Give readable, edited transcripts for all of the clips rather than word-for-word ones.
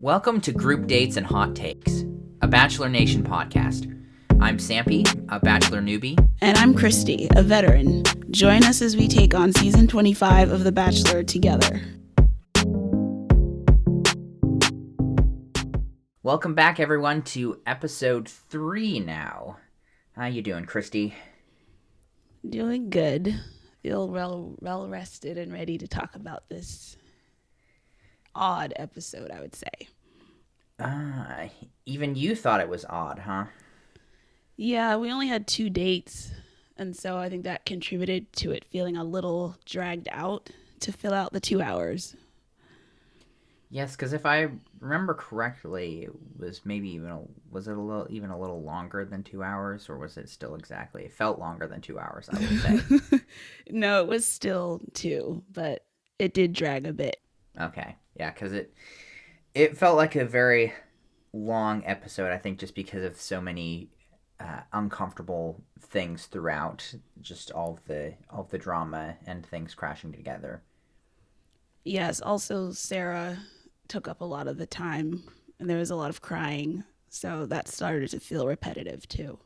Welcome to Group Dates and Hot Takes, a Bachelor Nation podcast. I'm Sampy, a Bachelor newbie. And I'm Christy, a veteran. Join us as we take on season 25 of The Bachelor together. Welcome back, everyone, to episode 3 now. How you doing, Christy? Doing good. Feel well rested and ready to talk about this odd episode, I would say. Even you thought it was odd, huh? Yeah, we only had 2 dates, and so I think that contributed to it feeling a little dragged out to fill out the 2 hours. Yes, because if I remember correctly, it was maybe even a little longer than 2 hours, or was it still exactly? It felt longer than 2 hours, I would say. No, it was still 2, but it did drag a bit. Okay, yeah, because it felt like a very long episode, I think, just because of so many uncomfortable things throughout, just all of the drama and things crashing together. Yes, also Sarah took up a lot of the time, and there was a lot of crying, so that started to feel repetitive too.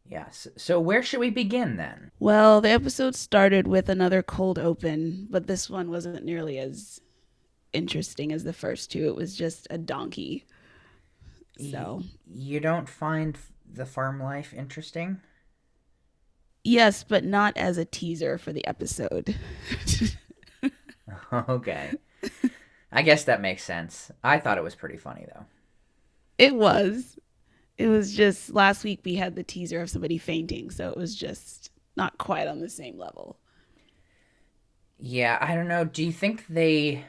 Yes. So where should we begin then? Well, the episode started with another cold open, but this one wasn't nearly as interesting as the first 2. It was just a donkey. So you don't find the farm life interesting? Yes, but not as a teaser for the episode. Okay. I guess that makes sense. I thought it was pretty funny, though. It was just last week we had the teaser of somebody fainting, so it was just not quite on the same level. Yeah, I don't know. Do you think they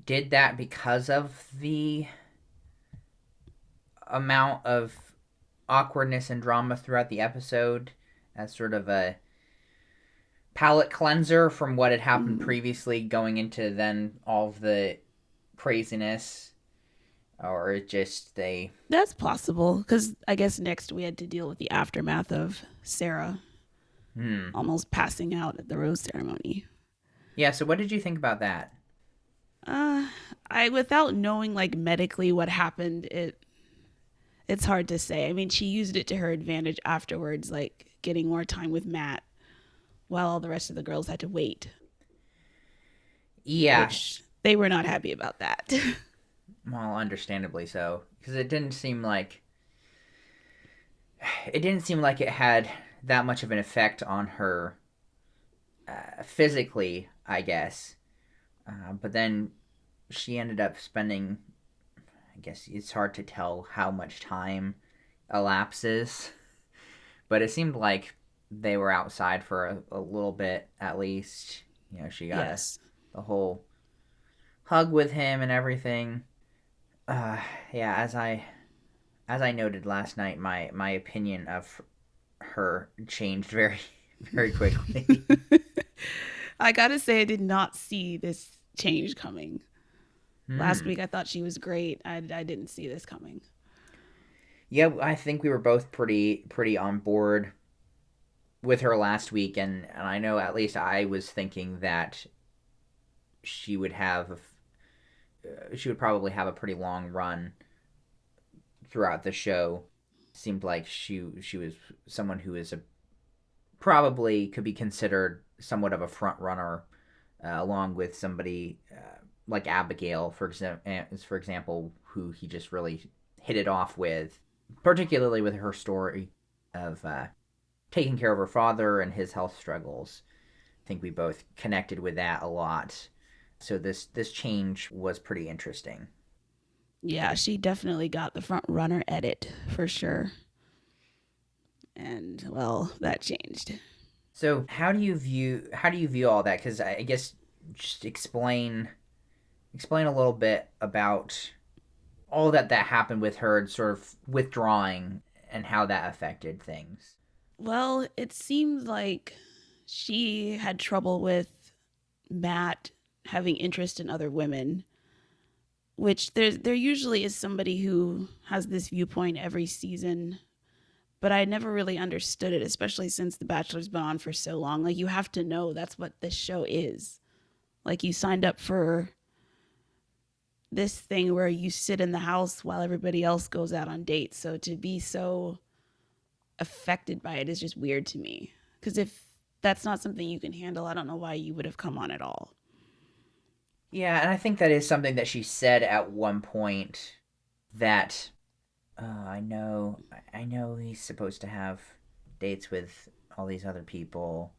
did that because of the amount of awkwardness and drama throughout the episode as sort of a palate cleanser from what had happened previously, going into then all of the craziness? Or it just they... That's possible, because I guess next we had to deal with the aftermath of Sarah almost passing out at the rose ceremony. Yeah, so what did you think about that? Without knowing like medically what happened, it's hard to say. I mean, she used it to her advantage afterwards, like getting more time with Matt while all the rest of the girls had to wait. Yeah. Which they were not happy about that. Well, understandably so, because it didn't seem like it had that much of an effect on her physically, I guess. But then she ended up spending, I guess it's hard to tell how much time elapses, but it seemed like they were outside for a little bit at least. You know, she got the whole hug with him and everything. Yeah, as I noted last night, my opinion of her changed very, very quickly. I gotta say, I did not see this change coming. Last week, I thought she was great. I didn't see this coming. Yeah, I think we were both pretty on board with her last week, and I know at least I was thinking that she would probably have a pretty long run throughout the show. Seemed like she was someone who is probably could be considered somewhat of a front runner, along with somebody like Abigail, for example, who he just really hit it off with, particularly with her story of taking care of her father and his health struggles. I think we both connected with that a lot. So this change was pretty interesting. Yeah, she definitely got the front runner edit for sure. And well, that changed. So how do you view all that? Because I guess just explain a little bit about all that happened with her sort of withdrawing and how that affected things. Well, it seems like she had trouble with Matt having interest in other women, which there usually is somebody who has this viewpoint every season, but I never really understood it, especially since The Bachelor's been on for so long. Like, you have to know that's what this show is. Like, you signed up for this thing where you sit in the house while everybody else goes out on dates. So to be so affected by it is just weird to me. Because if that's not something you can handle, I don't know why you would have come on at all. Yeah, and I think that is something that she said at one point that I know he's supposed to have dates with all these other people.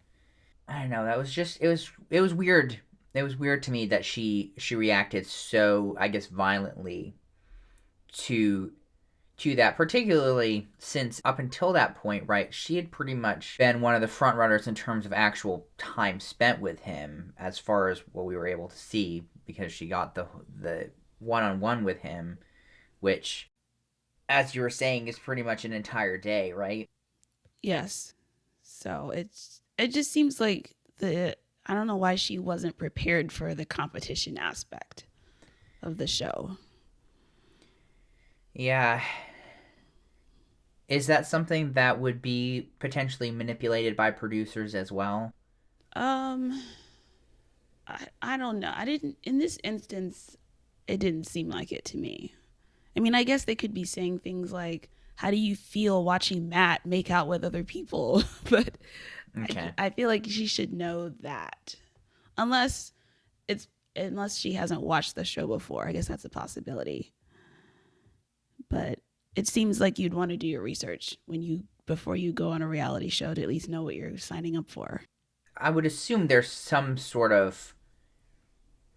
I don't know. That was just it was weird. It was weird to me that she reacted so, I guess, violently to that, particularly since up until that point, right, she had pretty much been one of the front runners in terms of actual time spent with him, as far as what we were able to see, because she got the one on one with him, which, as you were saying, is pretty much an entire day, right? Yes. So it just seems like the I don't know why she wasn't prepared for the competition aspect of the show. Yeah. Is that something that would be potentially manipulated by producers as well? Um I don't know. I didn't in this instance it didn't seem like it to me. I mean, I guess they could be saying things like, "How do you feel watching Matt make out with other people?" But Okay. I feel like she should know that, unless it's unless she hasn't watched the show before. I guess that's a possibility. But it seems like you'd want to do your research when you before you go on a reality show to at least know what you're signing up for. I would assume there's some sort of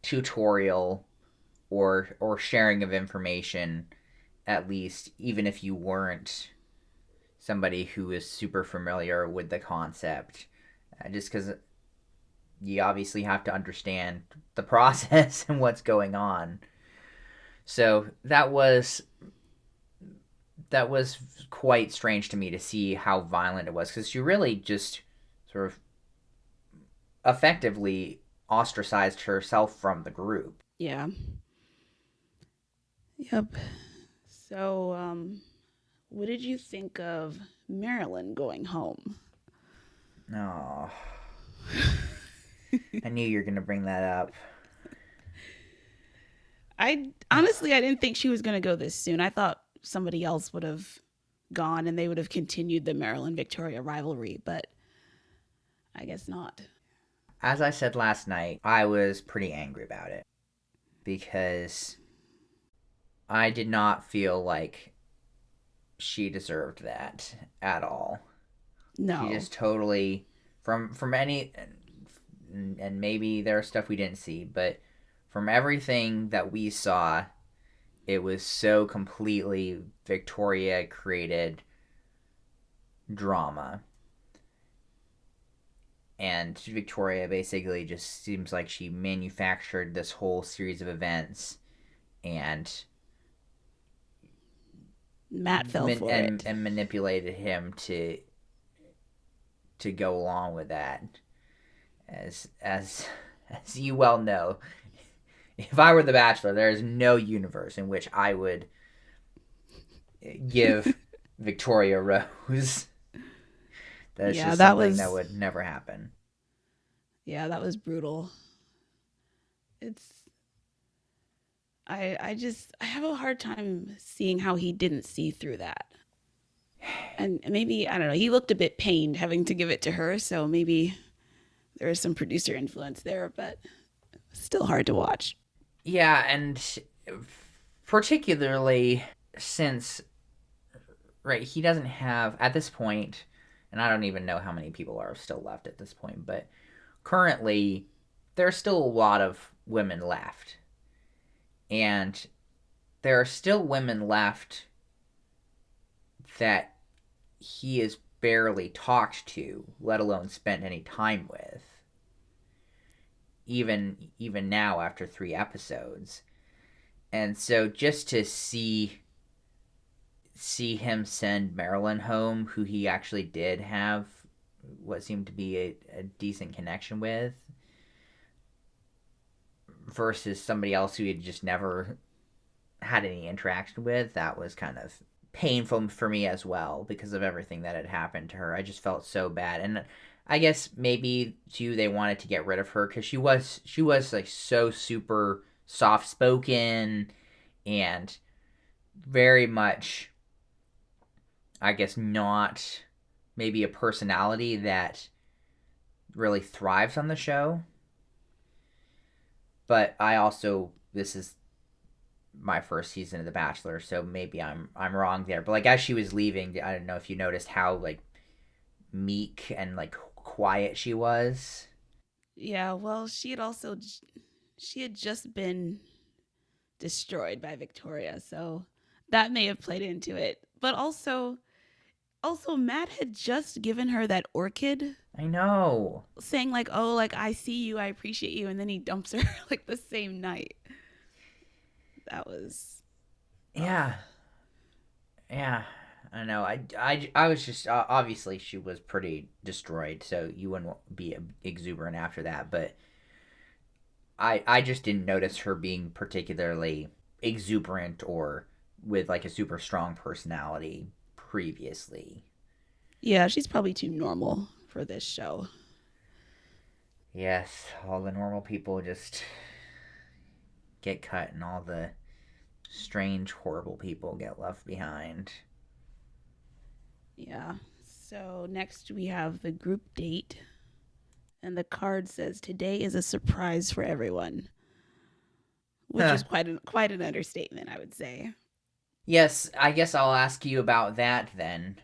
tutorial or sharing of information, at least, even if you weren't somebody who is super familiar with the concept, just because you obviously have to understand the process and what's going on. So that was quite strange to me to see how violent it was, because she really just sort of effectively ostracized herself from the group. Yeah. Yep. So, what did you think of Marilyn going home? Oh, I knew you were gonna bring that up. I honestly I didn't think she was going to go this soon. I thought somebody else would have gone and they would have continued the Marilyn Victoria rivalry, but I guess not. As I said last night, I was pretty angry about it because I did not feel like she deserved that at all. She No. just totally, from any, and maybe there's stuff we didn't see, but from everything that we saw, it was so completely Victoria created drama. And Victoria basically just seems like she manufactured this whole series of events and Matt fell for it. and manipulated him to go along with that. As you well know, if I were the Bachelor, there is no universe in which I would give Victoria Rose. That's Yeah, just that something that was would never happen. yeah, that was brutal. It's I just I have a hard time seeing how he didn't see through that. And maybe I don't know, he looked a bit pained having to give it to her, so maybe there was some producer influence there, but still hard to watch. Yeah, and particularly since, right, he doesn't have at this point, and I don't even know how many people are still left at this point, but currently there's still a lot of women left, and there are still women left that he has barely talked to, let alone spent any time with. Even now after 3 episodes, and so just to see him send Marilyn home, who he actually did have what seemed to be a decent connection with, versus somebody else who he had just never had any interaction with, that was kind of painful for me as well because of everything that had happened to her. I just felt so bad, and I guess maybe too they wanted to get rid of her because she was like so super soft spoken and very much, I guess, not maybe a personality that really thrives on the show. But I also, this is my first season of The Bachelor, so maybe I'm wrong there. But like as she was leaving, I don't know if you noticed how like meek and like quiet she was. Yeah, well, she had just been destroyed by Victoria, so that may have played into it. But also Matt had just given her that orchid I know. saying like, "Oh, like I see you, I appreciate you," and then he dumps her like the same night. That was Yeah, rough. yeah. I know. I was just obviously she was pretty destroyed, so you wouldn't be exuberant after that. But I just didn't notice her being particularly exuberant or with like a super strong personality previously. Yeah, she's probably too normal for this show. Yes, all the normal people just get cut, and all the strange, horrible people get left behind. Yeah. So next we have the group date, and the card says today is a surprise for everyone, which Huh. is quite an understatement, I would say. Yes, I guess I'll ask you about that then.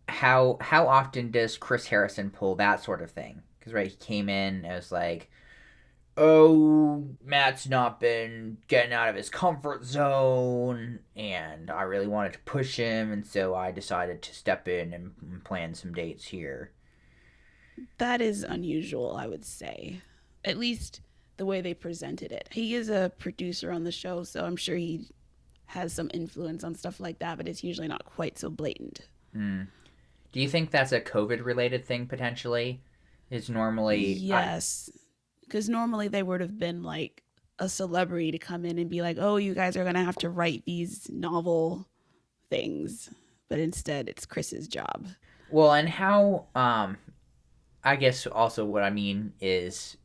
How often does Chris Harrison pull that sort of thing? Because right, he came in as like, oh, Matt's not been getting out of his comfort zone, and I really wanted to push him, and so I decided to step in and plan some dates here. That is unusual, I would say. At least the way they presented it. He is a producer on the show, so I'm sure he has some influence on stuff like that, but it's usually not quite so blatant. Hmm. Do you think that's a COVID related thing potentially? Is normally I Yes, because normally they would have been like a celebrity to come in and be like, "Oh, you guys are gonna have to write these novel things," but instead it's Chris's job. well, and how I guess also what I mean is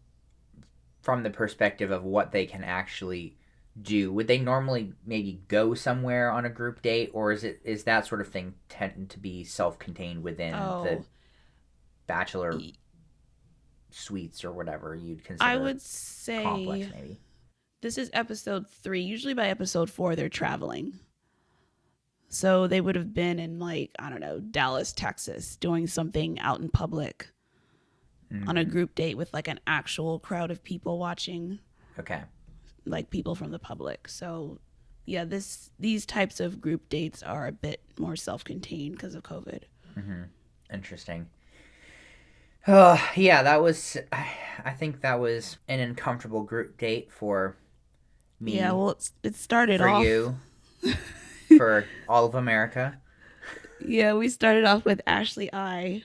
from the perspective of what they can actually do. Would they normally maybe go somewhere on a group date, or is that sort of thing tend to be self-contained within the Oh, bachelor suites or whatever you'd I consider would complex say maybe? this is episode 3. Usually by episode 4 they're traveling. So they would have been in like, I don't know, Dallas, Texas, doing something out in public on a Mm, group date with like an actual crowd of people watching, okay. like people from the public. So yeah, these types of group dates are a bit more self-contained because of COVID. Mm-hmm. Interesting. Oh yeah, that was. I think that was an uncomfortable group date for Yeah, me, well it started for off. you, for all of America. Yeah, we started off with Ashley I,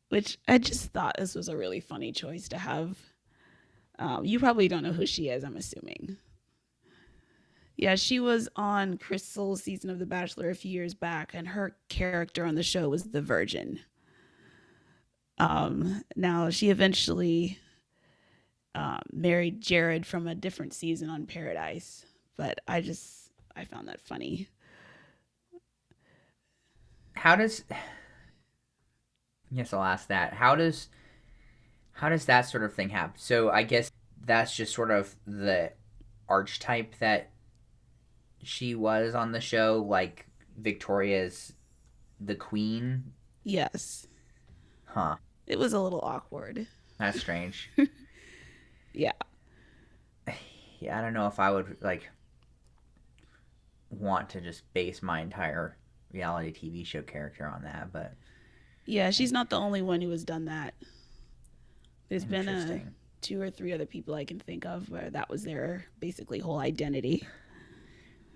which I just thought this was a really funny choice to have. You probably don't know who she is, I'm assuming. Yeah, she was on Crystal's season of The Bachelor a few years back, and her character on the show was the Virgin. Now, she eventually married Jared from a different season on Paradise, but I found that funny. How does? Yes, I'll ask that. How does that sort of thing happen? So I guess that's just sort of the archetype that she was on the show, like Victoria's the queen. Yes, Huh. it was a little awkward. That's strange. Yeah, Yeah, I don't know if I would like want to just base my entire reality TV show character on that, but yeah, she's not the only one who has done that. There's been interesting. two or three other people I can think of where that was their basically whole identity.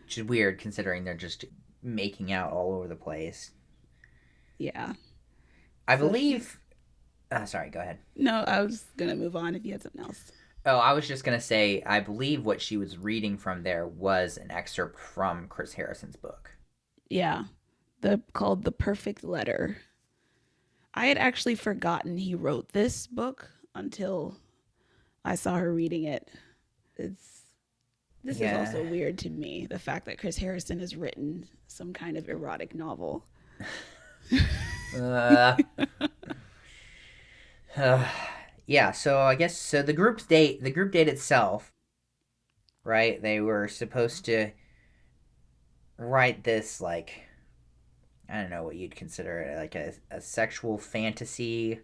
Which is weird considering they're just making out all over the place. Yeah. I So she believe. Sorry, go ahead. No, I was gonna move on if you had something else. Oh, I was just gonna say, I believe what she was reading from there was an excerpt from Chris Harrison's book. Yeah. The called The Perfect Letter. I had actually forgotten he wrote this book until I saw her reading it. It's this is Yeah. also weird to me. The fact that Chris Harrison has written some kind of erotic novel. Uh, yeah, so I guess so the group date itself, right? They were supposed to write this like I don't know what you'd consider it, like a sexual fantasy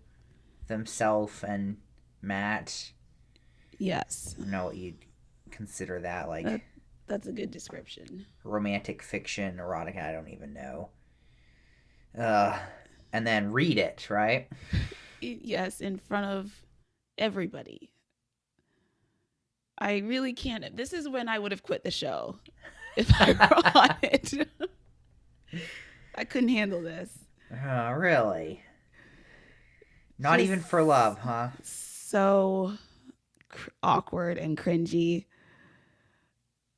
themselves and Matt. Yes, I don't know what you'd consider that, like that that's a good description. romantic fiction, erotic, I don't even know. Uh and then read it, right? Yes, in front of everybody. I really can't. This is when I would have quit the show if I were on it. I couldn't handle this. Oh, really? Not even for Just love, huh? so awkward and cringy.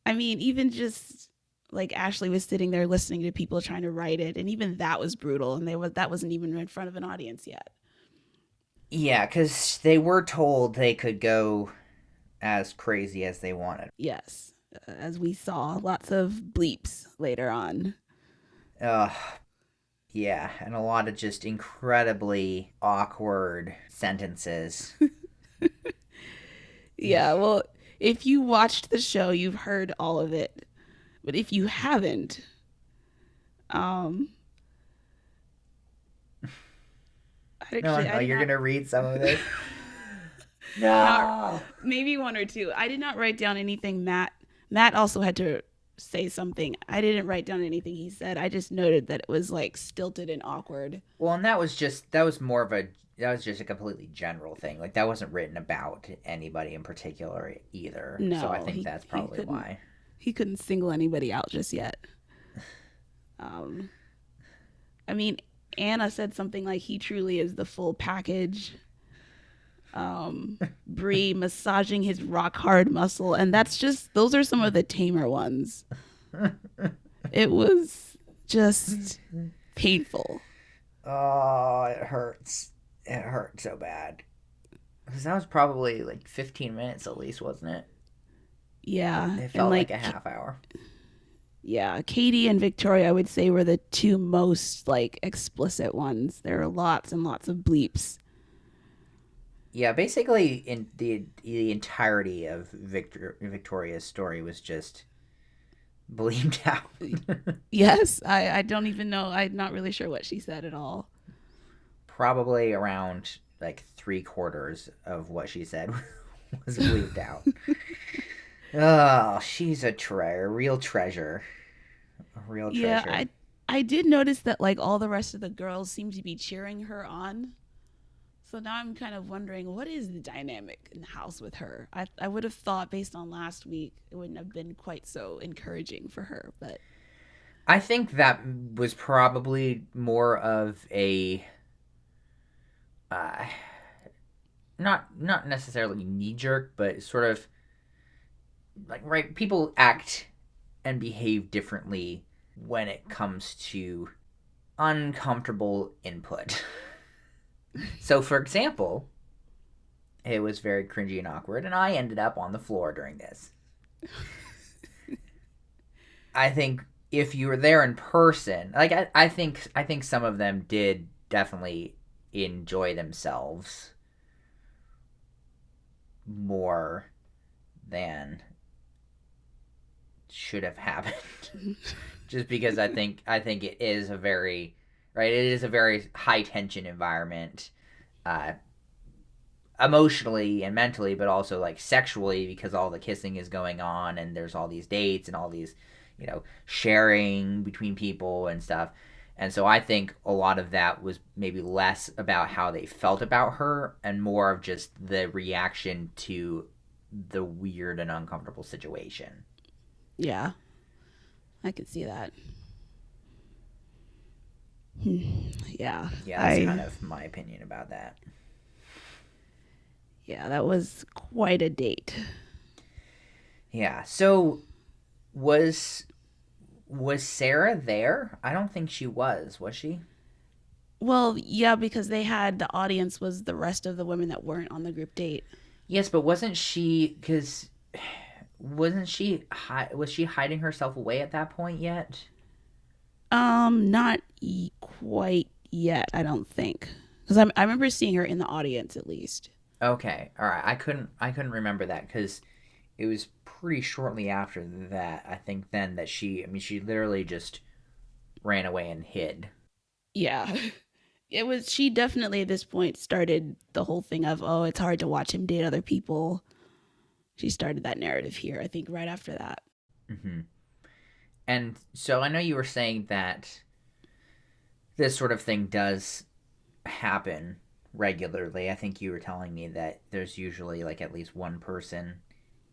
I mean, even just like Ashley was sitting there listening to people trying to write it, and even that was brutal, and that wasn't even in front of an audience yet. Yeah, because they were told they could go as crazy as they wanted. Yes, as we saw, lots of bleeps later on. Ugh, yeah, and a lot of just incredibly awkward sentences. Yeah, well, if you watched the show, you've heard all of it. But if you haven't, um, No, I no, did you're not gonna read some of this? not No! maybe one or two. I did not write down anything. Matt also had to say something. I didn't write down anything he said. I just noted that it was like stilted and awkward. Well, and that was just a completely general thing. Like, that wasn't written about anybody in particular either. So I No, think that's he probably couldn't why. he couldn't single anybody out just yet. Um, I mean, Anna said something like he truly is the full package. Bree massaging his rock hard muscle, and those are some of the tamer ones. It was just painful. Oh, it hurts. It hurt so bad. Because that was probably like 15 minutes at least, wasn't it? Yeah, It and felt like a half hour. yeah, Katie and Victoria, I would say, were the two most like explicit ones. There are lots and lots of bleeps. Yeah, basically, in the entirety of Victoria's story was just bleeped out. Yes, I don't even know. I'm not really sure what she said at all. Probably around like 3/4 of what she said was bleeped out. Oh, she's a real treasure, a real Yeah, treasure. I did notice that like all the rest of the girls seem to be cheering her on. So now I'm kind of wondering what is the dynamic in the house with her. I would have thought based on last week it wouldn't have been quite so encouraging for her, but I think that was probably more of a uh, not necessarily knee jerk, but sort of like right people act and behave differently when it comes to uncomfortable input. So, for example, it was very cringy and awkward, and I ended up on the floor during this. I think if you were there in person, like I think some of them did definitely enjoy themselves more than should have happened. Just because I think it is a very right. It is a very high tension environment, uh, emotionally and mentally, but also like sexually because all the kissing is going on and there's all these dates and all these, sharing between people and stuff. And so I think a lot of that was maybe less about how they felt about her and more of just the reaction to the weird and uncomfortable situation. yeah, I could see that. Yeah, Yeah, that's kind I of my opinion about that. yeah, that was quite a date. Yeah. So was was Sarah there? I don't think she was she? Well, yeah, because they had the audience was the rest of the women that weren't on the group date. Yes, but wasn't she cuz wasn't she was she hiding herself away at that point yet? Not quite yet, I don't think. Because I remember seeing her in the audience at least. Okay, all right. I couldn't remember that because it was pretty shortly after that. I think then that she, I mean, she literally just ran away and hid. Yeah. It was, she definitely at this point started the whole thing of, oh, it's hard to watch him date other people. She started that narrative here, I think, right after that. Hmm. And so I know you were saying that this sort of thing does happen regularly. I think you were telling me that there's usually like at least one person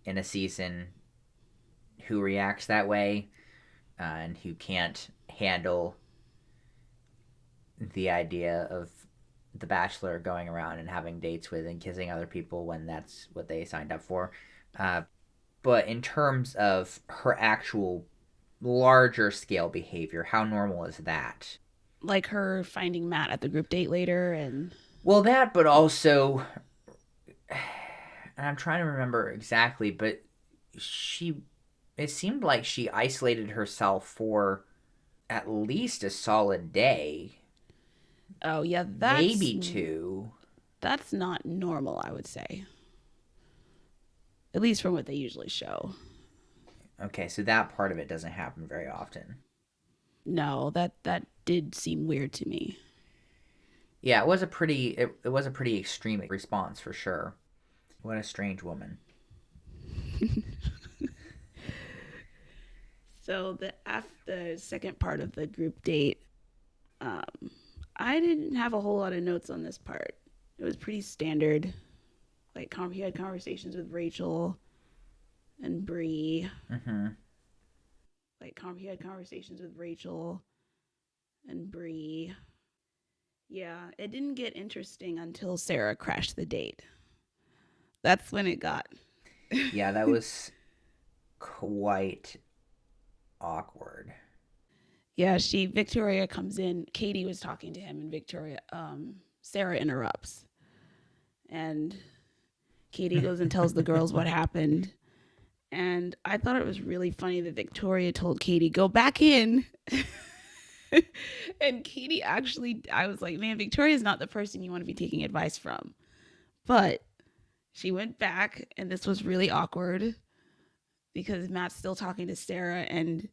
in a season who reacts that way, and who can't handle the idea of the Bachelor going around and having dates with and kissing other people when that's what they signed up for. Uh, but in terms of her actual larger scale behavior, how normal is that? Like her finding Matt at the group date later and Well, that, but also, and I'm trying to remember exactly, but she, it seemed like she isolated herself for at least a solid day, oh yeah, maybe two. that's not normal, I would say. At least from what they usually show. Okay, so that part of it doesn't happen very often. No, that did seem weird to me. Yeah, it was a pretty extreme response for sure. What a strange woman. So the after the second part of the group date, um, I didn't have a whole lot of notes on this part. It was pretty standard. Like he had conversations with Rachel and Bree. Mm-hmm. Like he had conversations with Rachel and Bree. Yeah, it didn't get interesting until Sarah crashed the date. That's when it got. Yeah, that was quite awkward. Yeah, Victoria comes in. Katie was talking to him, and Sarah interrupts, and Katie goes and tells the girls what happened. And I thought it was really funny that Victoria told Katie, go back in. And Katie actually, I was like, man, Victoria's not the person you want to be taking advice from. But she went back, and this was really awkward because Matt's still talking to Sarah, and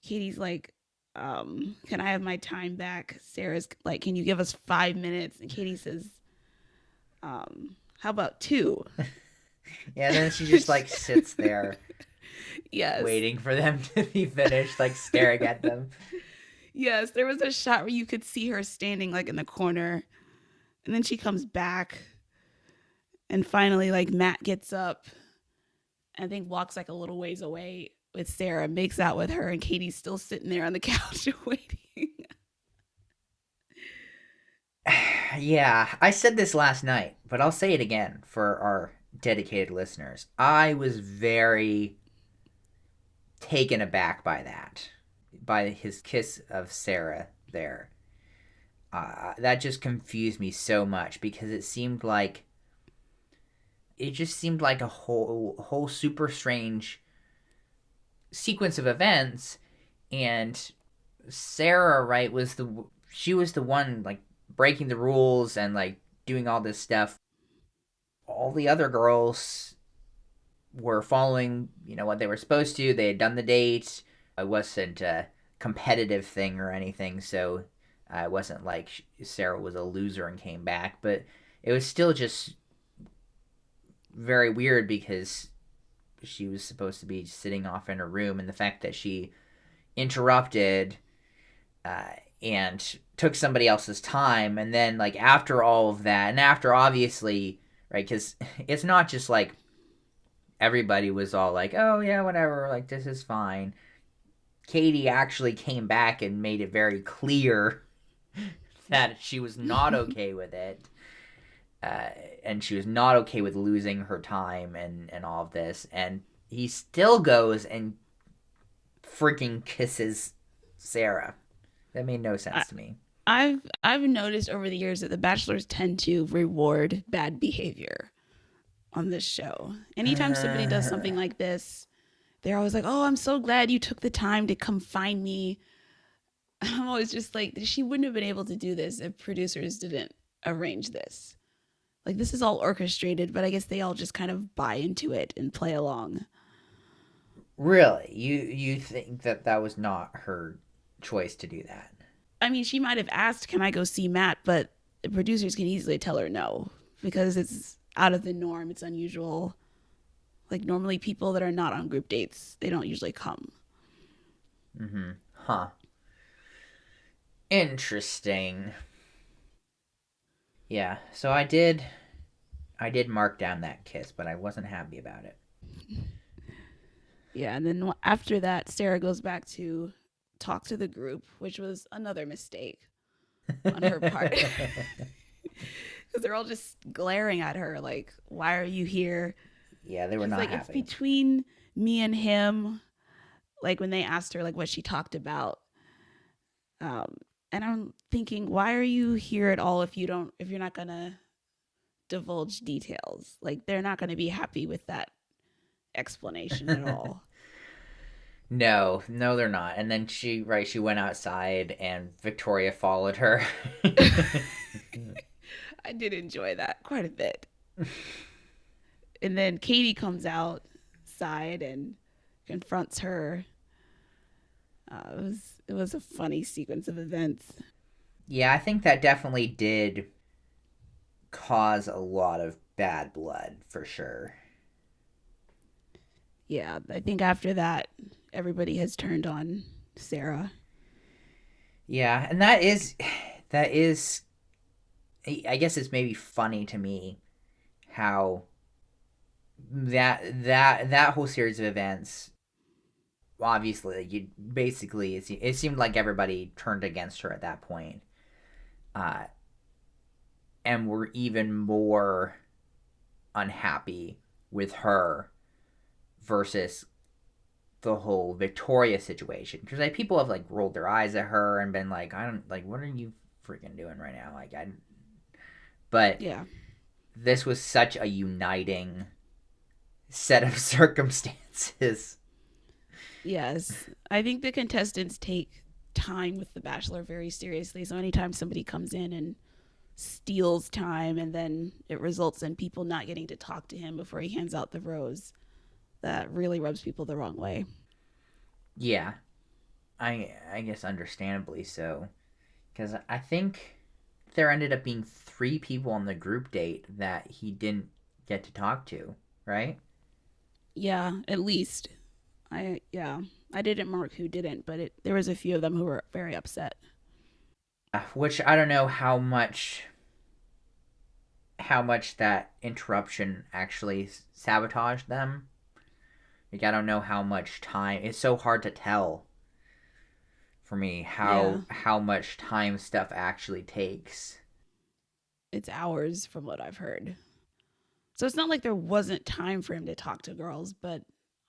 Katie's like, can I have my time back? Sarah's like, can you give us 5 minutes? And Katie says, how about two? Yeah, then she just like sits there Yes. waiting for them to be finished, like staring at them. Yes, there was a shot where you could see her standing like in the corner, and then she comes back, and finally, like Matt gets up, I think walks like a little ways away with Sarah, makes out with her, and Katie's still sitting there on the couch waiting. Yeah, I said this last night, but I'll say it again for our dedicated listeners. I was very taken aback by that, by his kiss of Sarah there. That just confused me so much because it just seemed like a whole super strange sequence of events, and Sarah, right, she was the one like breaking the rules and like doing all this stuff. All the other girls were following, what they were supposed to. They had done the date. It wasn't a competitive thing or anything, so it wasn't like Sarah was a loser and came back. But it was still just very weird because she was supposed to be sitting off in her room, and the fact that she interrupted uh, and took somebody else's time, and then like after all of that, and after obviously, right, because it's not just like everybody was all like, oh yeah, whatever, like this is fine. Katie actually came back and made it very clear that she was not okay with it, and she was not okay with losing her time and all of this, and he still goes and freaking kisses Sarah. That made no I, sense to me. I've noticed over the years that the bachelors tend to reward bad behavior on this show. Anytime somebody does something like this, they're always like, "Oh, I'm so glad you took the time to come find me." I'm always just like, she wouldn't have been able to do this if producers didn't arrange this. Like, this is all orchestrated, but I guess they all just kind of buy into it and play along. Really? You think that that was not her choice to do that? I mean, she might have asked, "Can I go see Matt?" But the producers can easily tell her no because it's out of the norm. It's unusual. Like, normally people that are not on group dates, they don't usually come. Mm-hmm. Huh. Interesting. Yeah, so I did mark down that kiss, but I wasn't happy about it. Yeah, and then after that, Sarah goes back to talk to the group, which was another mistake on her part. Because they're all just glaring at her, like, "Why are you here?" Yeah, they were She's not like, "It's happy. between me and him." Like, when they asked her, like, what she talked about. Um, and I'm thinking, why are you here at all if you're not going to divulge details? Like, they're not going to be happy with that explanation at all. No, no, they're not. And then she went outside, and Victoria followed her. I did enjoy that quite a bit. And then Katie comes outside and confronts her. It was a funny sequence of events. Yeah, I think that definitely did cause a lot of bad blood for sure. Yeah, I think after that, everybody has turned on Sarah. Yeah, and that is I guess it's maybe funny to me how that whole series of events, obviously, you basically it seemed like everybody turned against her at that point, uh and were even more unhappy with her versus the whole Victoria situation, because like people have like rolled their eyes at her and been like, I don't like, what are you freaking doing right now, like I but Yeah. this was such a uniting set of circumstances. Yes. I think the contestants take time with The Bachelor very seriously. So anytime somebody comes in and steals time and then it results in people not getting to talk to him before he hands out the rose, that really rubs people the wrong way. Yeah, I guess understandably so, because I think there ended up being 3 people on the group date that he didn't get to talk to, right? Yeah, at least. Yeah. I didn't mark who didn't, but there was a few of them who were very upset. Which I don't know how much that interruption actually sabotaged them. Like I don't know how much time. It's so hard to tell for me Yeah. how much time stuff actually takes. It's hours from what I've heard. So it's not like there wasn't time for him to talk to girls, but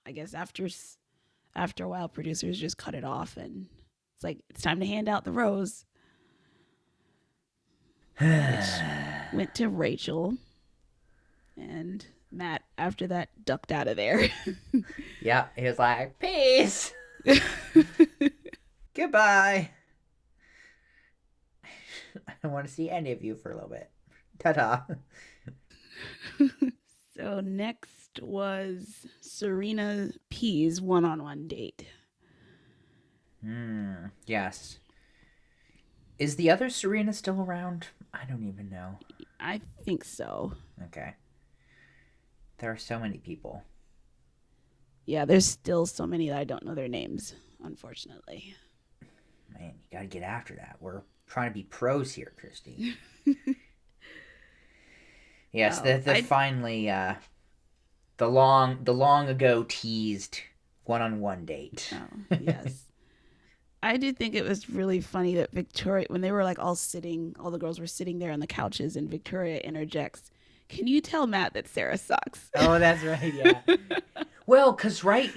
I guess after a while producers just cut it off and it's like it's time to hand out the rose, which went to Rachel, and Matt after that ducked out of there. Yeah, he was like, "Peace, goodbye. I don't want to see any of you for a little bit. Ta-ta." So next was Serena P's one-on-one date. Yes. Is the other Serena still around? I don't even know. I think so. Okay. There are so many people. Yeah, there's still so many that I don't know their names, unfortunately. Man, you gotta get after that. We're trying to be pros here, Christy. Yes, Oh, the finally the long ago teased one-on-one date. yes. I did think it was really funny that Victoria, when they were like all sitting, all the girls were sitting there on the couches, and Victoria interjects, "Can you tell Matt that Sarah sucks?" Oh, that's right, yeah. Well, cause right,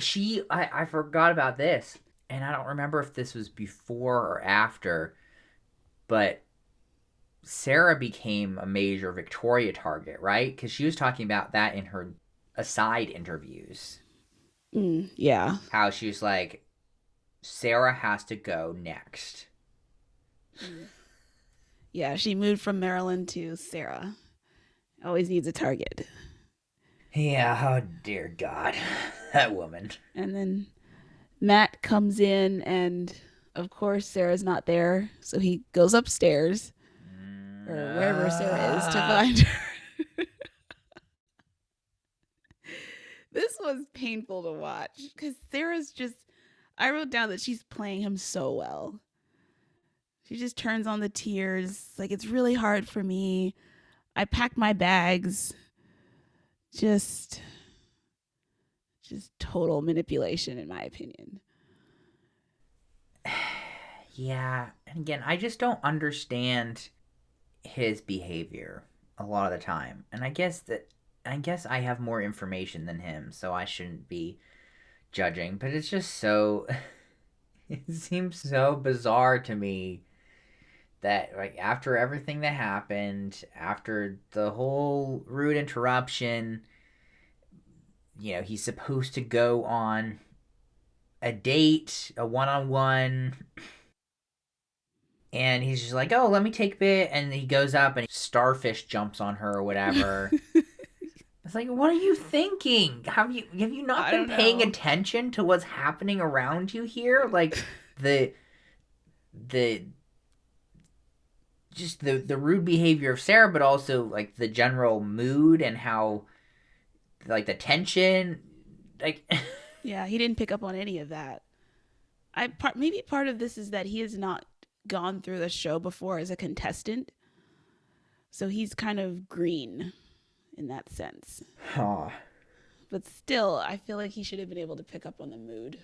I forgot about this, and I don't remember if this was before or after, but Sarah became a major Victoria target, right? Because she was talking about that in her aside interviews. Yeah. How she was like, Sarah has to go next. Mm. Yeah, she moved from Maryland to Sarah. Always needs a target. Yeah, oh dear God. That woman. And then Matt comes in, and of course, Sarah's not there. So he goes upstairs, or wherever Sarah is, to find her. This was painful to watch because Sarah's just. I wrote down that she's playing him so well. She just turns on the tears. Like, it's really hard for me. I packed my bags. Just total manipulation, in my opinion. Yeah, and again, I just don't understand his behavior a lot of the time. And I guess I have more information than him, so I shouldn't be judging, but it's just so it seems so bizarre to me that like after everything that happened, after the whole rude interruption, he's supposed to go on a date, a one-on-one, and he's just like, "Oh, let me take a bit," and he goes up and starfish jumps on her or whatever. It's like, what are you thinking? Have you not I been don't paying know. attention to what's happening around you here? Like the the just the rude behavior of Sarah, but also like the general mood and how like the tension, like Yeah, he didn't pick up on any of that. Maybe part of this is that he has not gone through the show before as a contestant, so he's kind of green in that sense. oh, But still, I feel like he should have been able to pick up on the mood.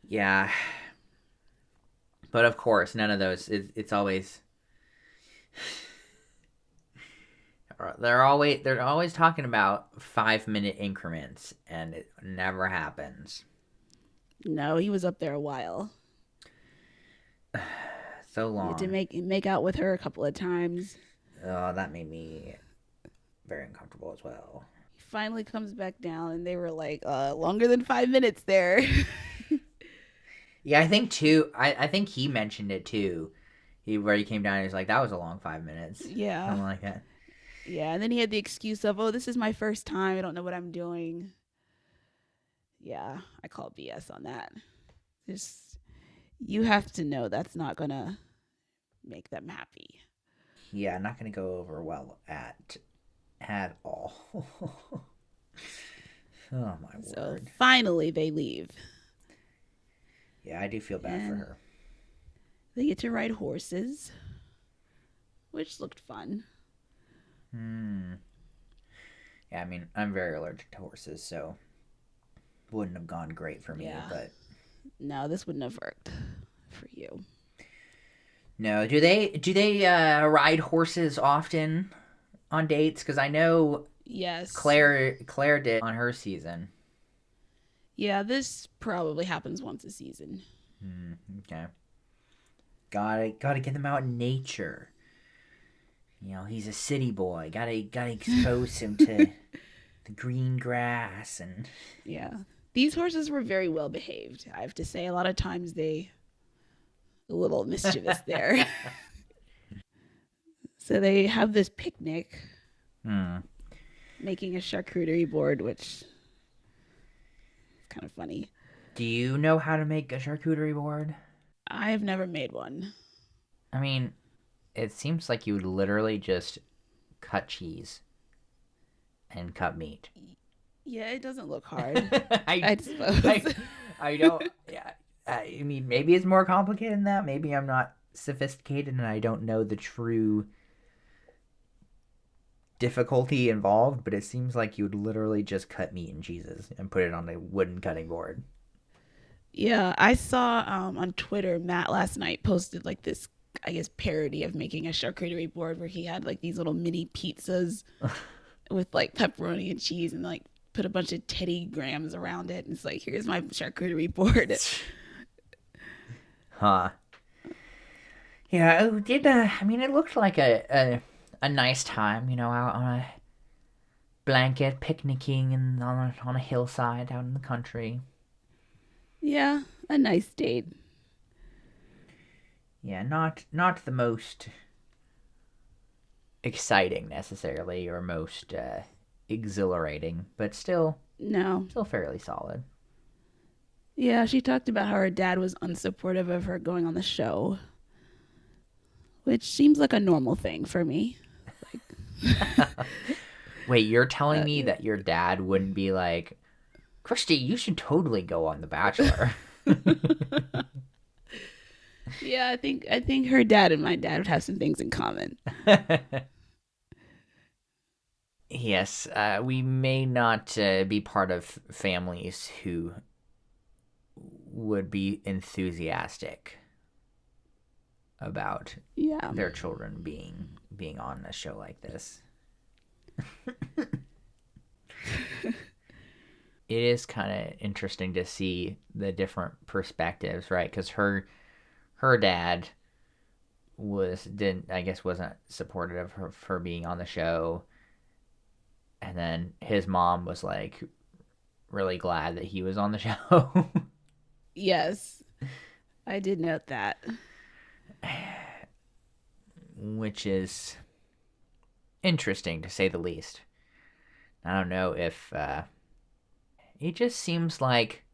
yeah. But of course, none of those. It's always they're always talking about 5 minute increments, and it never happens. No, he was up there a while. So He had to long. make out with her a couple of times. Oh, that made me very uncomfortable as well. He finally comes back down, and they were like, longer than 5 minutes there. Yeah, I think too. I think he mentioned it too. Where he came down and he was like, "That was a long 5 minutes," Yeah. something like that. Yeah. And then he had the excuse of, oh, this is my first time. I don't know what I'm doing. Yeah. I call BS on that. Just, you have to know that's not going to make them happy. Yeah, not gonna go over well at all. Oh my So word. finally they leave. Yeah, I do feel bad for And her. they get to ride horses, which looked fun. Hmm. Yeah, I mean, I'm very allergic to horses, so wouldn't have gone great for me. Yeah. But No, this wouldn't have worked for you. no, do they ride horses often on dates? Because I know Yes. Claire did on her season. Yeah, this probably happens once a season. Okay. Gotta get them out in nature. He's a city boy. Gotta expose him to the green grass and. Yeah. These horses were very well behaved, I have to say. A lot of times they a little mischievous there. So they have this picnic Hmm. making a charcuterie board, which is kind of funny. Do you know how to make a charcuterie board? I have never made one. I mean, it seems like you would literally just cut cheese and cut meat. Yeah, it doesn't look hard, I, I suppose. I don't. Yeah, I mean, maybe it's more complicated than that. Maybe I'm not sophisticated and I don't know the true difficulty involved. But it seems like you would literally just cut meat and cheeses and put it on a wooden cutting board. Yeah, I saw on Twitter, Matt last night posted like this, I guess, parody of making a charcuterie board where he had like these little mini pizzas with like pepperoni and cheese and like put a bunch of Teddy Grahams around it. And it's like, here's my charcuterie board. Huh. Yeah, it did. I mean, it looked like a nice time, out on a blanket, picnicking and on a hillside out in the country. Yeah, a nice date. Yeah, not the most exciting necessarily or most exhilarating, but No. still fairly solid. Yeah, she talked about how her dad was unsupportive of her going on the show, which seems like a normal thing for me. Like, Wait, you're telling uh, me that your dad wouldn't be like, Christy, you should totally go on The Bachelor. yeah, I think her dad and my dad would have some things in common. Yes, we may not be part of families who would be enthusiastic about Yeah. their children being on a show like this. It is kind of interesting to see the different perspectives, right? Because her dad wasn't supportive of her being on the show, and then his mom was like really glad that he was on the show. Yes, I did note that. Which is interesting to say the least. I don't know if it just seems like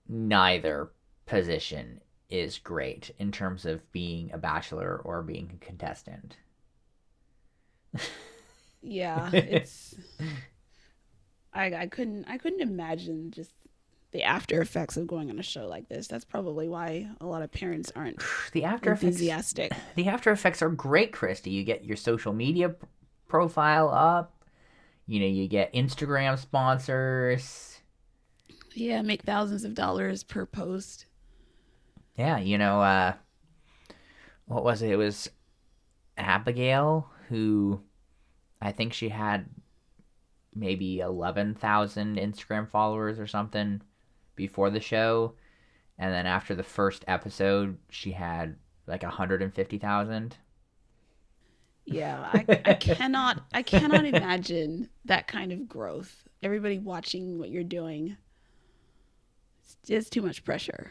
neither position is great in terms of being a bachelor or being a contestant. Yeah, it's I couldn't imagine just the after effects of going on a show like this. That's probably why a lot of parents aren't the after effects enthusiastic. the after effects are great, Christy. You get your social media profile up. You get Instagram sponsors. Yeah, make thousands of dollars per post. Yeah, what was it? It was Abigail who I think she had maybe 11,000 Instagram followers or something before the show, and then after the first episode, she had like 150,000. Yeah, I cannot imagine that kind of growth. Everybody watching what you're doing. It's just too much pressure.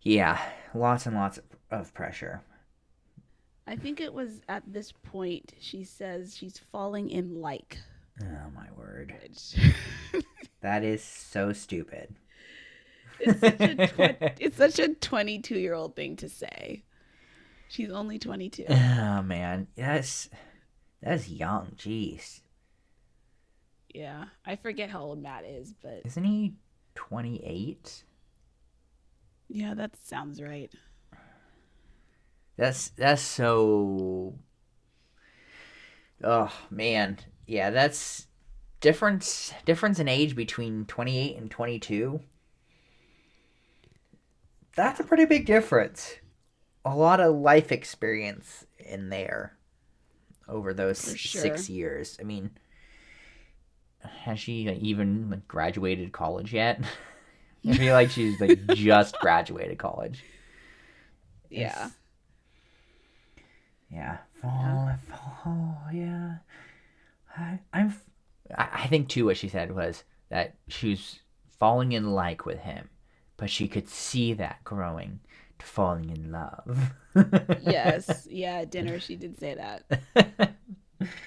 Yeah, lots and lots of pressure. I think it was at this point she says she's falling in like, Oh my word. which That is so stupid. it's such a 22-year-old thing to say. She's only 22. Oh man, that's young. Jeez, Yeah, I forget how old Matt is, but isn't he 28? yeah, that sounds right. That's so. Oh man, yeah, that's difference in age between 28 and 22. That's Yeah, a pretty big difference. A lot of life experience in there over those for sure. 6 years. I mean, has she even like, graduated college yet? I feel like she's like just graduated college. Yeah, It's yeah, yeah, fall, yeah. I'm. I think too. What she said was that she was falling in like with him, but she could see that growing to falling in love. yes, yeah. At dinner, she did say that.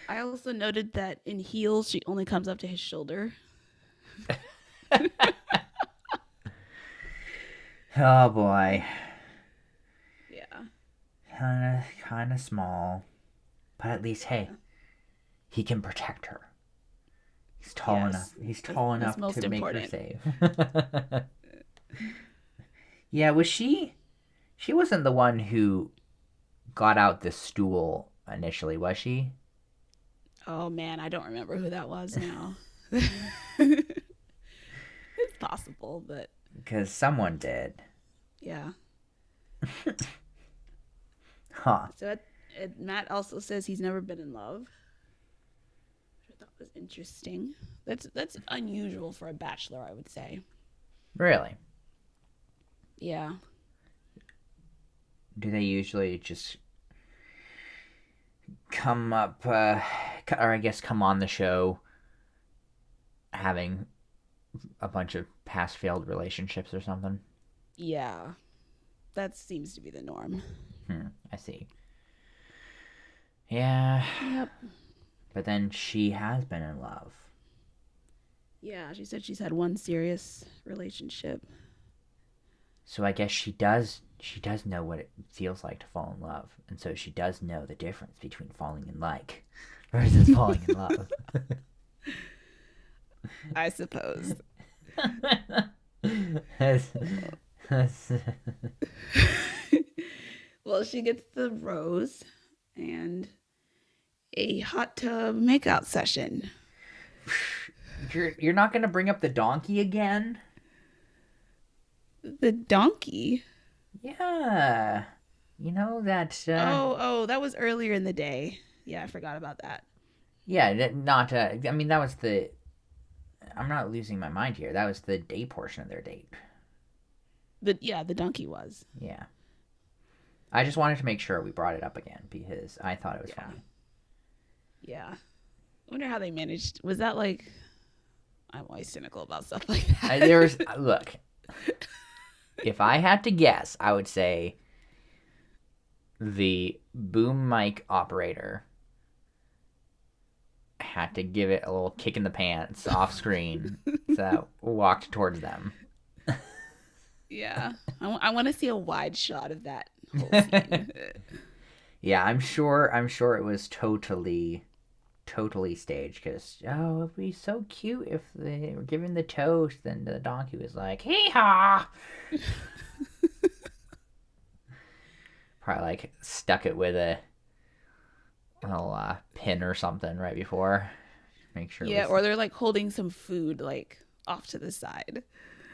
I also noted that in heels, she only comes up to his shoulder. Oh boy, Yeah, kind of small, but at least hey, yeah. he can protect her. He's tall enough. Yes, He's that's, tall that's enough to most make her important. safe. Yeah, was she? She wasn't the one who got out the stool initially, was she? Oh man, I don't remember who that was now. It's possible, but Because someone did. yeah. Huh. So Matt also says he's never been in love, which I thought was interesting. That's unusual for a bachelor, I would say. Really? Yeah. Do they usually just come up, or I guess come on the show having a bunch of past failed relationships or something? Yeah. That seems to be the norm. I see. Yeah, Yep. but then she has been in love. Yeah, she said she's had one serious relationship. So I guess she does know what it feels like to fall in love. And so she does know the difference between falling in like versus falling in love. I suppose. That's- that's- Well, she gets the rose and a hot tub makeout session. you're not gonna bring up the donkey again? The donkey. Yeah. You know that Oh, that was earlier in the day. Yeah, I forgot about that. yeah, not I mean that was the I'm not losing my mind here. That was the day portion of their date. The donkey was. Yeah. I just wanted to make sure we brought it up again because I thought it was Yeah. funny. Yeah. I wonder how they managed. Was that like I'm always cynical about stuff like that. There was look, if I had to guess, I would say the boom mic operator had to give it a little kick in the pants off screen so walked towards them. Yeah. I want to see a wide shot of that whole scene. Yeah, I'm sure it was totally staged because it'd be so cute if they were giving the toast and the donkey was like hee haw. Probably like stuck it with a little pin or something right before. Make sure it Yeah, was. or they're like holding some food like off to the side.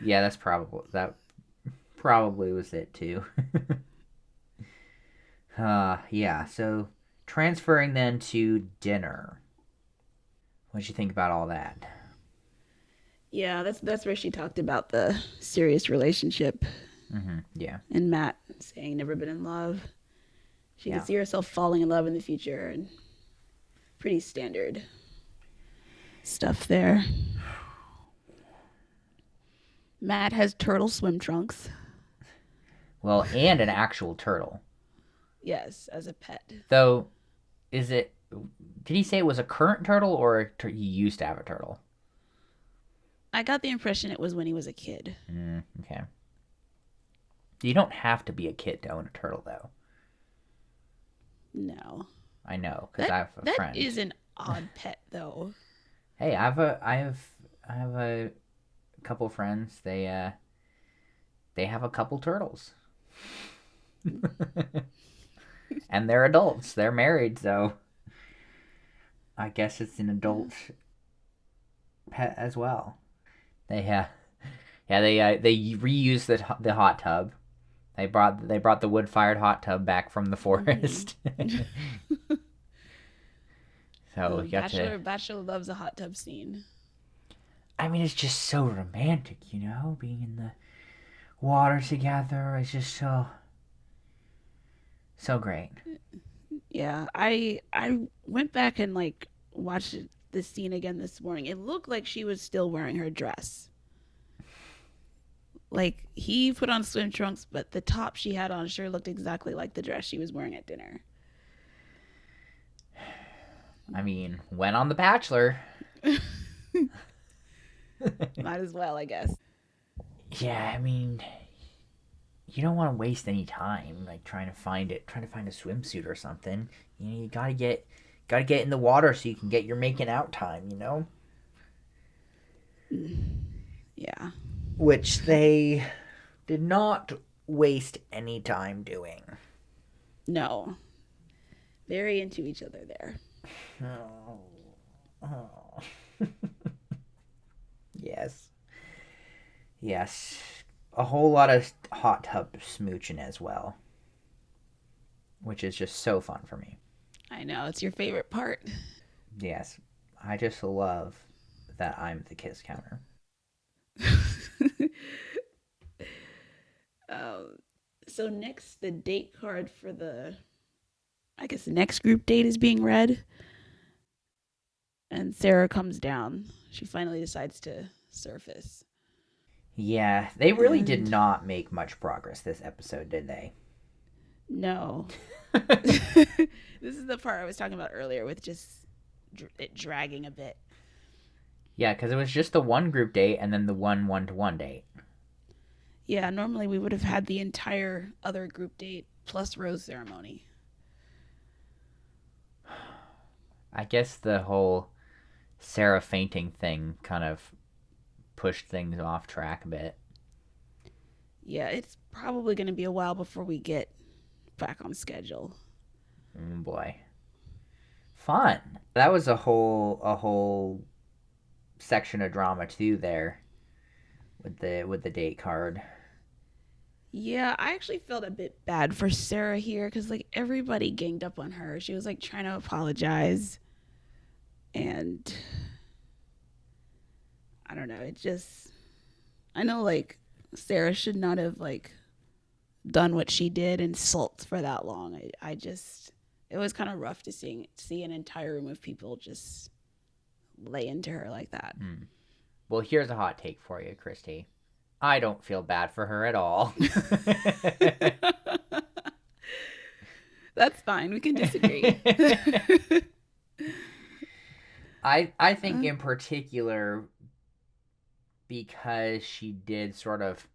Yeah, that probably was it too. Yeah. So transferring then to dinner. What'd you think about all that? Yeah, that's where she talked about the serious relationship Yeah. and Matt saying never been in love. She could Yeah. see herself falling in love in the future and pretty standard stuff there. Matt has turtle swim trunks. Well, and an actual turtle. Yes, as a pet. Though, is it? Did he say it was a current turtle or he used to have a turtle? I got the impression it was when he was a kid. Okay. You don't have to be a kid to own a turtle, though. No. I know because I have a That friend. is an odd pet though. Hey, I have a couple friends. They have a couple turtles, and they're adults. They're married, so I guess it's an adult pet as well. They they reused the hot tub. They brought the wood fired hot tub back from the forest. So you got to. Bachelor loves a hot tub scene. I mean, it's just so romantic, being in the water together. It's just so great. Yeah, I went back and like watched the scene again this morning. It looked like she was still wearing her dress. Like he put on swim trunks, but the top she had on sure looked exactly like the dress she was wearing at dinner. I mean, went on The Bachelor. Might as well, I guess. Yeah, I mean, you don't want to waste any time like trying to find a swimsuit or something. You gotta get in the water so you can get your making out time. Yeah. Which they did not waste any time doing. No. Very into each other there. Oh. Yes. Yes. A whole lot of hot tub smooching as well, which is just so fun for me. I know, it's your favorite part. Yes. I just love that I'm the kiss counter. um, so next, the date card for I guess the next group date is being read, and Sarah comes down. She finally decides to surface. Yeah, they really did And not make much progress this episode, did they? no. This is the part I was talking about earlier with just it dragging a bit. Yeah, because it was just the one group date and then the one-to-one date. Yeah, normally we would have had the entire other group date plus rose ceremony. I guess the whole Sarah fainting thing kind of pushed things off track a bit. Yeah, it's probably going to be a while before we get back on schedule. Oh boy. Fun. That was a whole section of drama too there with the date card. Yeah, I actually felt a bit bad for Sarah here because like everybody ganged up on her. She was like trying to apologize, and I don't know. It just I know like Sarah should not have like done what she did and sulked for that long. I just it was kind of rough to see an entire room of people just lay into her like that. Well, here's a hot take for you, Christy. I don't feel bad for her at all. That's fine. We can disagree. I think in particular because she did sort of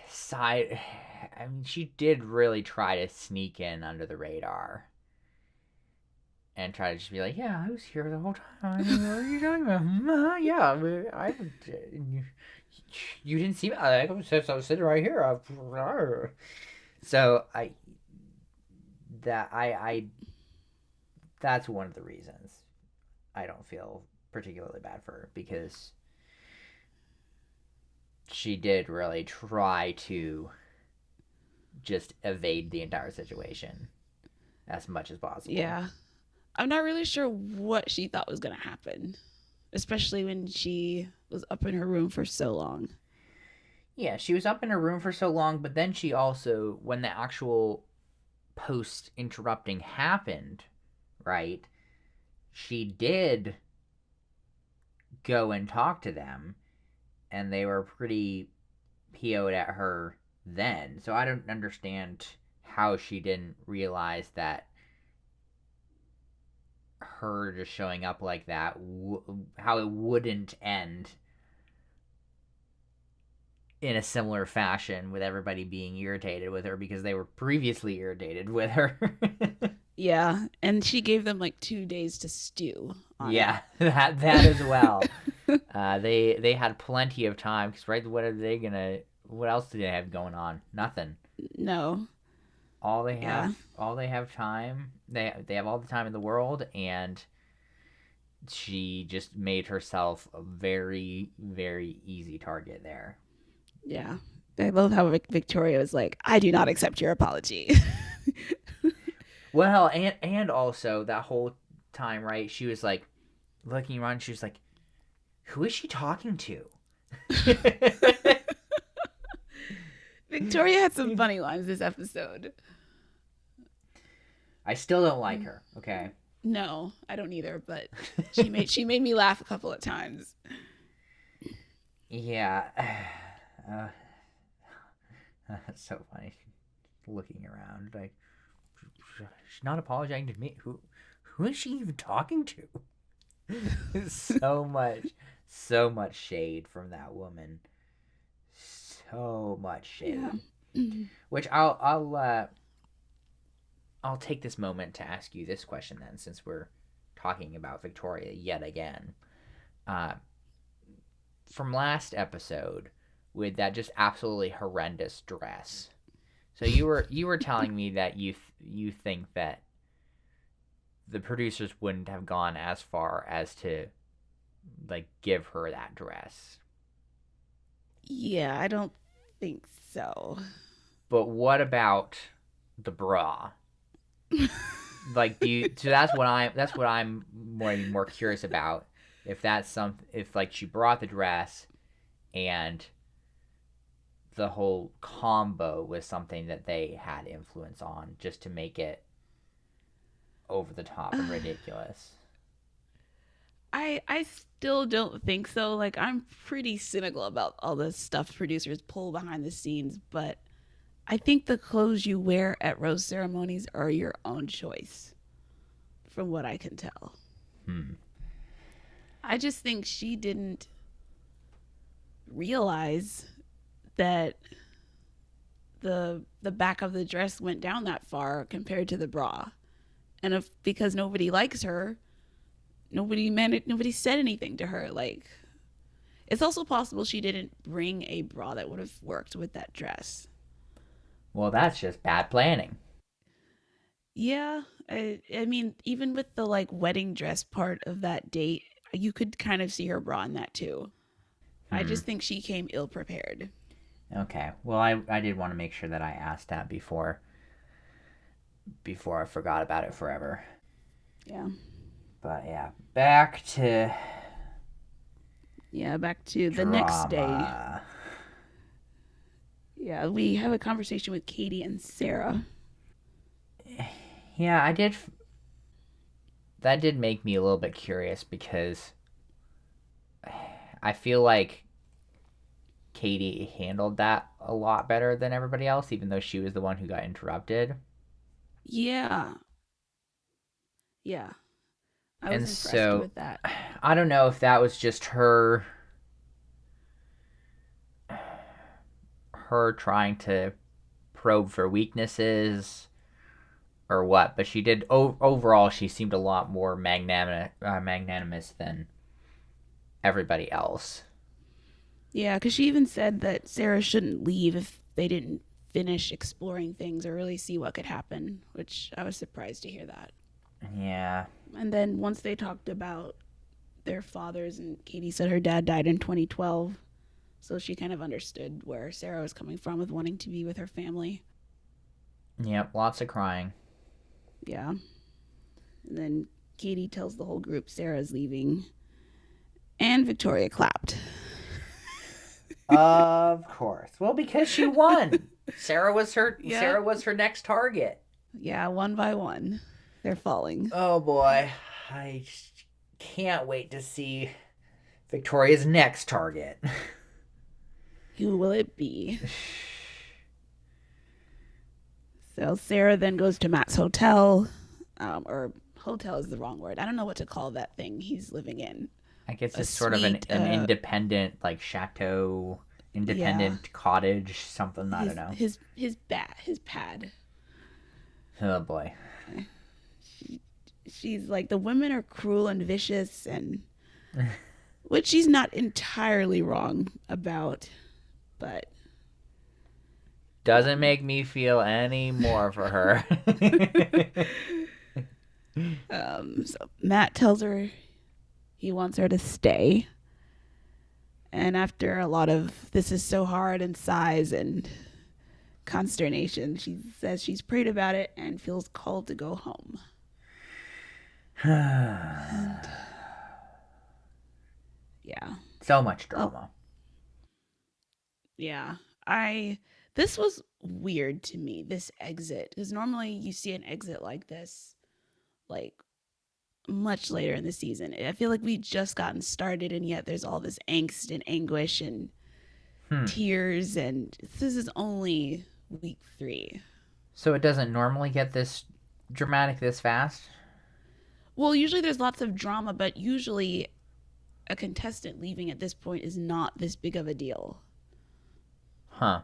side I mean she did really try to sneak in under the radar and try to just be like, yeah, I was here the whole time. What are you talking about? Yeah, you didn't see me. I was sitting right here. So I that's one of the reasons I don't feel particularly bad for her, because she did really try to just evade the entire situation as much as possible. Yeah. I'm not really sure what she thought was going to happen, especially when she was up in her room for so long. Yeah, she was up in her room for so long, but then she also, when the actual post interrupting happened, right, she did go and talk to them, and they were pretty PO'd at her then. So I don't understand how she didn't realize that her just showing up like that, how it wouldn't end in a similar fashion with everybody being irritated with her because they were previously irritated with her. Yeah, and she gave them like 2 days to stew on Yeah, that as well. They had plenty of time because right, what else do they have going on? Nothing. it. No. All they have time. They have all the time in the world, and she just made herself a very, very easy target there. Yeah. I love how Victoria was like, I do not accept your apology. Well, and also that whole time, right? She was like looking around. She was like, "Who is she talking to?" Victoria had some funny lines this episode. I still don't like her. Okay. No, I don't either, but she made me laugh a couple of times. Yeah. That's so funny. Looking around, like she's not apologizing to me. Who is she even talking to? So much shade from that woman. So much shade. Yeah. Which I'll take this moment to ask you this question then, since we're talking about Victoria yet again. From last episode, with that just absolutely horrendous dress. So you were telling me that you think that the producers wouldn't have gone as far as to like give her that dress. Yeah, I don't think so. But what about the bra? Like, do you? So that's what I'm more curious about. If if like she brought the dress and the whole combo was something that they had influence on just to make it over the top and ridiculous. I still don't think so. Like, I'm pretty cynical about all the stuff producers pull behind the scenes, but I think the clothes you wear at rose ceremonies are your own choice, from what I can tell. Hmm. I just think she didn't realize that the back of the dress went down that far compared to the bra. And if because nobody likes her, nobody said anything to her. Like, it's also possible she didn't bring a bra that would have worked with that dress. Well, that's just bad planning. Yeah, I mean, even with the like wedding dress part of that date, you could kind of see her bra in that too. I Hmm. just think she came ill prepared. Okay. Well, I did want to make sure that I asked that before I forgot about it forever. Yeah. But yeah, back to Yeah, back to the next day. drama. Yeah, we have a conversation with Katie and Sarah. Yeah, that did make me a little bit curious because I feel like Katie handled that a lot better than everybody else, even though she was the one who got interrupted. Yeah. Yeah. I was And impressed so with that. I don't know if that was just her trying to probe for weaknesses or what, but she did overall she seemed a lot more magnanimous than everybody else. Yeah, because she even said that Sarah shouldn't leave if they didn't finish exploring things or really see what could happen, which I was surprised to hear that. Yeah. And then once they talked about their fathers, and Katie said her dad died in 2012, so she kind of understood where Sarah was coming from with wanting to be with her family. Yep, lots of crying. Yeah. And then Katie tells the whole group Sarah's leaving, and Victoria clapped. Of course. Well, because she won. Yeah. Sarah was her next target. Yeah, one by one, they're falling. Oh boy. I can't wait to see Victoria's next target. Who will it be? So Sarah then goes to Matt's hotel, or hotel is the wrong word. I don't know what to call that thing he's living in. I guess A it's sort of suite, an independent, like chateau, yeah, independent cottage, something. I don't his know. his pad. Oh boy. She's like, the women are cruel and vicious, and which she's not entirely wrong about, but Doesn't make me feel any more for her. so Matt tells her he wants her to stay. And after a lot of this is so hard and sighs and consternation, she says she's prayed about it and feels called to go home. And yeah. So much Oh, drama. yeah. This was weird to me, this exit. Because normally you see an exit like this, like much later in the season. I feel like we just gotten started, and yet there's all this angst and anguish and Hmm. tears, and this is only week 3. So it doesn't normally get this dramatic this fast? Well, usually there's lots of drama, but usually a contestant leaving at this point is not this big of a deal. Huh.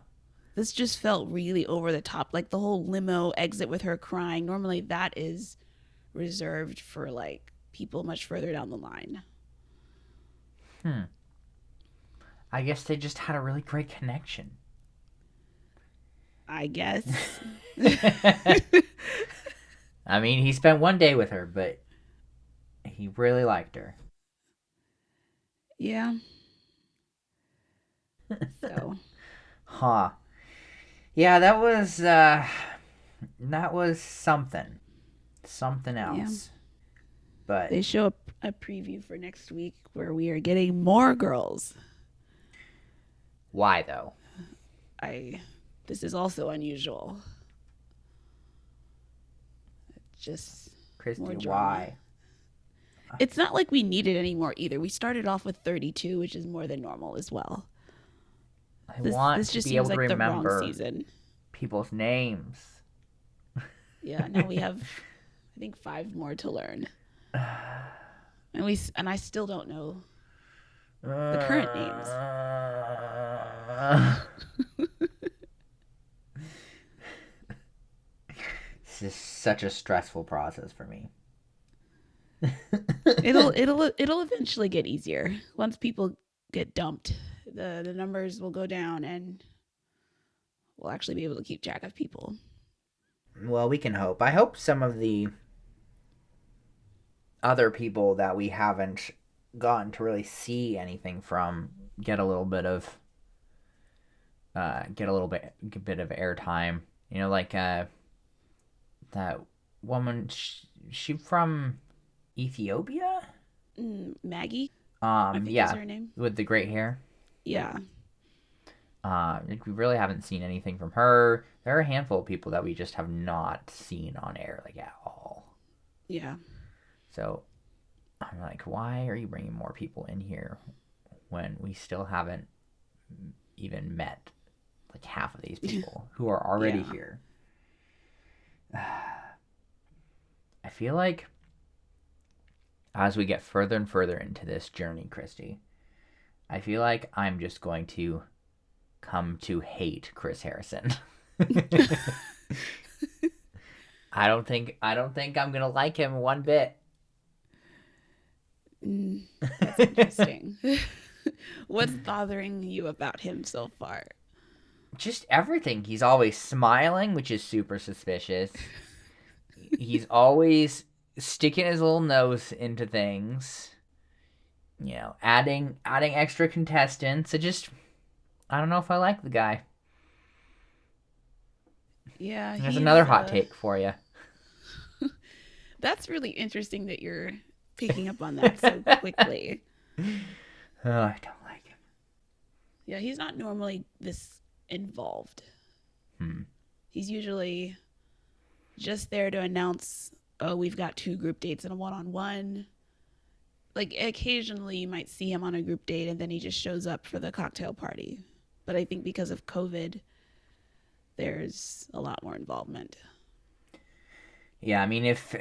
This just felt really over the top. Like the whole limo exit with her crying. Normally that is reserved for like people much further down the line. Hmm. I guess they just had a really great connection. I guess. I mean, he spent one day with her, but he really liked her. Yeah. So, Huh. Yeah, that was something. Something yeah. else. But They show up a preview for next week where we are getting more girls. Why, though? I This is also unusual. Just Christy, more drama. why? It's not like we needed any more either. We started off with 32, which is more than normal as well. I This want this to just be seems able to like the wrong remember season. people's names. Yeah, now we have I think 5 more to learn. And I still don't know the current names. This is such a stressful process for me. It'll eventually get easier. Once people get dumped, the numbers will go down and we'll actually be able to keep track of people. Well, we can hope. I hope some of the other people that we haven't gotten to really see anything from get a little bit of bit of airtime. You know, like that woman. She from Ethiopia. Maggie, I think is Yeah, her name. with the great hair. Yeah, We really haven't seen anything from her. There are a handful of people that we just have not seen on air, like, at all. yeah. So I'm like, why are you bringing more people in here when we still haven't even met like half of these people who are already Yeah. here? I feel like as we get further and further into this journey, Christy, I feel like I'm just going to come to hate Chris Harrison. I don't think I'm gonna like him one bit. That's interesting. What's bothering you about him so far? Just everything. He's always smiling, which is super suspicious. He's always sticking his little nose into things. You know, adding extra contestants. I don't know if I like the guy. Yeah, There's another hot take for you. That's really interesting that you're picking up on that so quickly. Oh, I don't like him. Yeah, he's not normally this involved. Hmm. He's usually just there to announce, oh, we've got 2 group dates and a one-on-one. Like, occasionally you might see him on a group date and then he just shows up for the cocktail party. But I think because of COVID, there's a lot more involvement. Yeah, I mean, if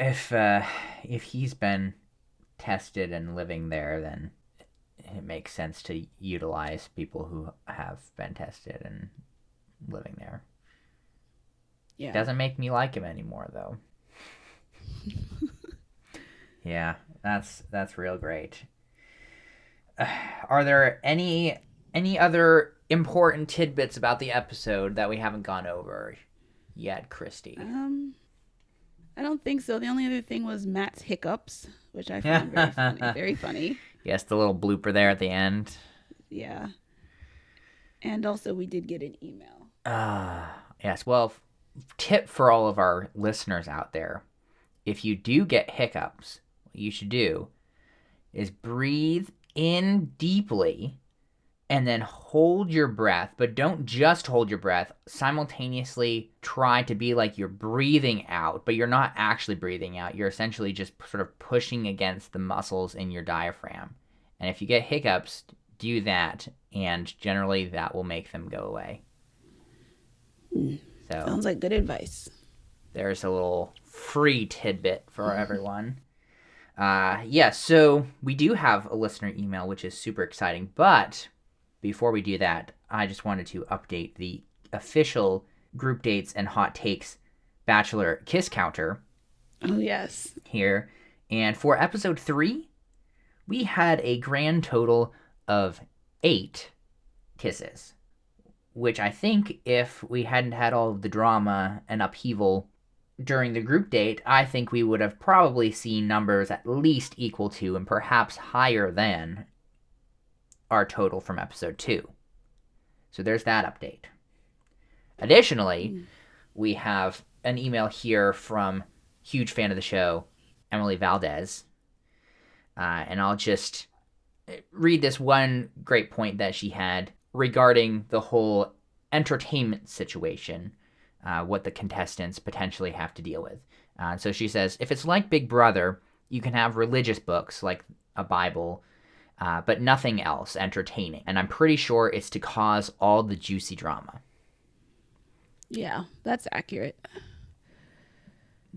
he's been tested and living there, then it makes sense to utilize people who have been tested and living there. Yeah. Doesn't make me like him anymore, though. Yeah, that's real great. Are there any other important tidbits about the episode that we haven't gone over yet, Christy? I don't think so. The only other thing was Matt's hiccups, which I found very funny. Very funny. Yes, the little blooper there at the end. Yeah. And also, we did get an email. Yes. Well, tip for all of our listeners out there: if you do get hiccups, what you should do is breathe in deeply and then hold your breath, but don't just hold your breath. Simultaneously try to be like you're breathing out, but you're not actually breathing out. You're essentially just sort of pushing against the muscles in your diaphragm. And if you get hiccups, do that, and generally that will make them go away. So Sounds like good advice. there's a little free tidbit for everyone. Yeah, so we do have a listener email, which is super exciting, but before we do that, I just wanted to update the official group dates and hot takes Bachelor kiss counter. Oh, yes. Here. And for episode 3, we had a grand total of 8 kisses, which I think if we hadn't had all of the drama and upheaval during the group date, I think we would have probably seen numbers at least equal to and perhaps higher than our total from episode 2. So there's that update. Additionally, we have an email here from huge fan of the show, Emily Valdez. And I'll just read this one great point that she had regarding the whole entertainment situation, what the contestants potentially have to deal with. So she says, if it's like Big Brother, you can have religious books like a Bible, but nothing else entertaining. And I'm pretty sure it's to cause all the juicy drama. Yeah, that's accurate.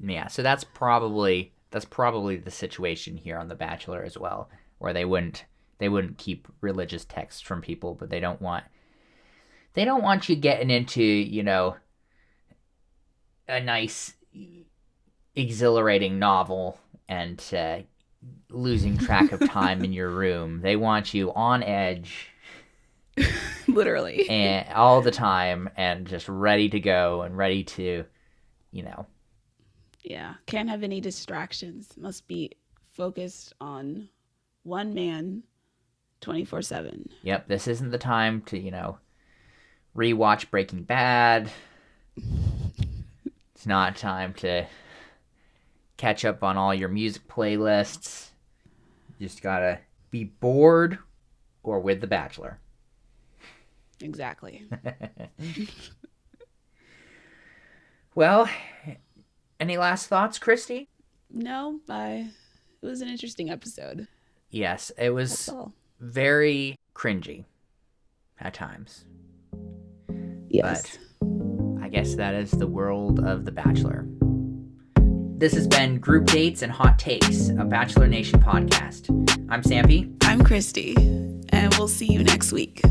Yeah, so that's probably the situation here on The Bachelor as well, where they wouldn't keep religious texts from people, but they don't want you getting into, a nice exhilarating novel and losing track of time in your room. They want you on edge Literally. and all the time and just ready to go and ready to, Yeah, can't have any distractions. Must be focused on one man 24/7. Yep, this isn't the time to, rewatch Breaking Bad. It's not time to catch up on all your music playlists. You just gotta be bored or with The Bachelor. Exactly. Well, any last thoughts, Christy? No, it was an interesting episode. Yes, it That's was all. very cringy at times. Yes. But I guess that is the world of The Bachelor. This has been Group Dates and Hot Takes, a Bachelor Nation podcast. I'm Sampy. I'm Christy, and we'll see you next week.